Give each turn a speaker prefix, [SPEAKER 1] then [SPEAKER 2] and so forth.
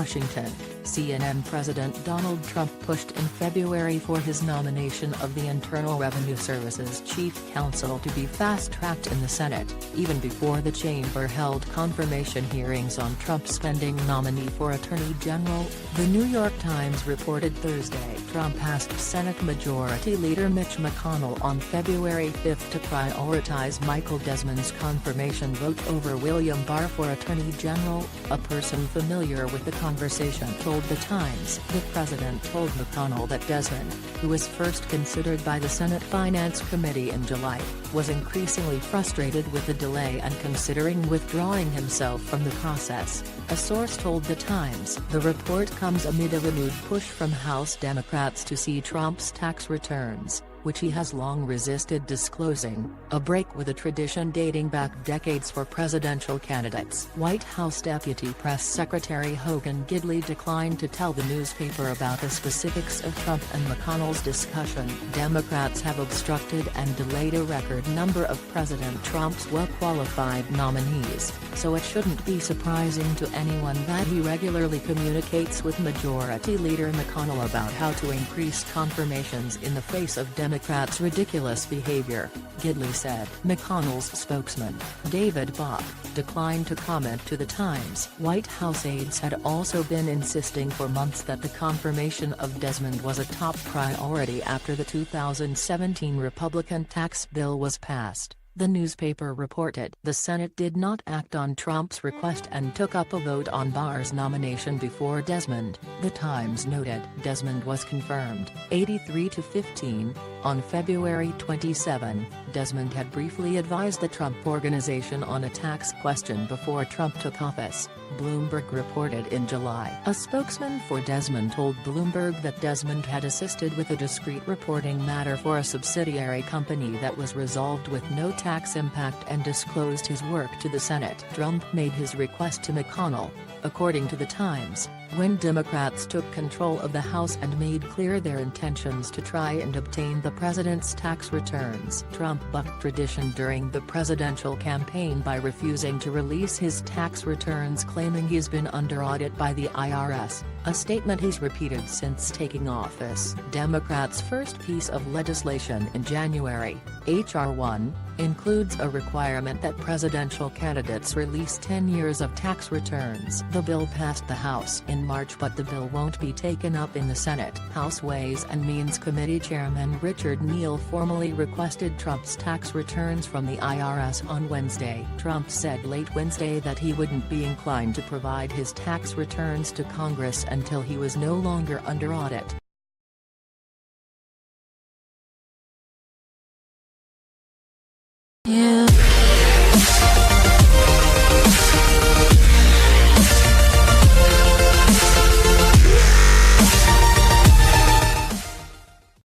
[SPEAKER 1] Washington, CNN President Donald Trump pushed in February for his nomination of the Internal Revenue Service's chief counsel to be fast-tracked in the Senate, even before the chamber held confirmation hearings on Trump's spending nominee for Attorney General. The New York Times reported Thursday Trump asked Senate Majority Leader Mitch McConnell on February 5 to prioritize Michael Desmond's confirmation vote over William Barr for Attorney General. A person familiar with the conversation told The Times the president told McConnell that Desmond, who was first considered by the Senate Finance Committee in July, was increasingly frustrated with the delay and considering withdrawing himself from the process, a source told The Times. The report comes amid a renewed push from House Democrats to see Trump's tax returns, which he has long resisted disclosing, a break with a tradition dating back decades for presidential candidates. White House Deputy Press Secretary Hogan Gidley declined to tell the newspaper about the specifics of Trump and McConnell's discussion. Democrats have obstructed and delayed a record number of President Trump's well-qualified nominees, so it shouldn't be surprising to anyone that he regularly communicates with Majority Leader McConnell about how to increase confirmations in the face of Democrats' ridiculous behavior, Gidley said. McConnell's spokesman, David Bach, declined to comment to The Times. White House aides had also been insisting for months that the confirmation of Desmond was a top priority after the 2017 Republican tax bill was passed. The newspaper reported the Senate did not act on Trump's request and took up a vote on Barr's nomination before Desmond. The Times noted Desmond was confirmed, 83-15, on February 27. Desmond had briefly advised the Trump Organization on a tax question before Trump took office, Bloomberg reported in July. A spokesman for Desmond told Bloomberg that Desmond had assisted with a discrete reporting matter for a subsidiary company that was resolved with no tax impact and disclosed his work to the Senate. Trump made his request to McConnell, according to The Times, when Democrats took control of the House and made clear their intentions to try and obtain the president's tax returns. Trump bucked tradition during the presidential campaign by refusing to release his tax returns, claiming he's been under audit by the IRS, a statement he's repeated since taking office. Democrats' first piece of legislation in January, H.R. 1, includes a requirement that presidential candidates release 10 years of tax returns. The bill passed the House in March, but the bill won't be taken up in the Senate. House Ways and Means Committee Chairman Richard Neal formally requested Trump's tax returns from the IRS on Wednesday. Trump said late Wednesday that he wouldn't be inclined to provide his tax returns to Congress until he was no longer under audit.
[SPEAKER 2] Yeah.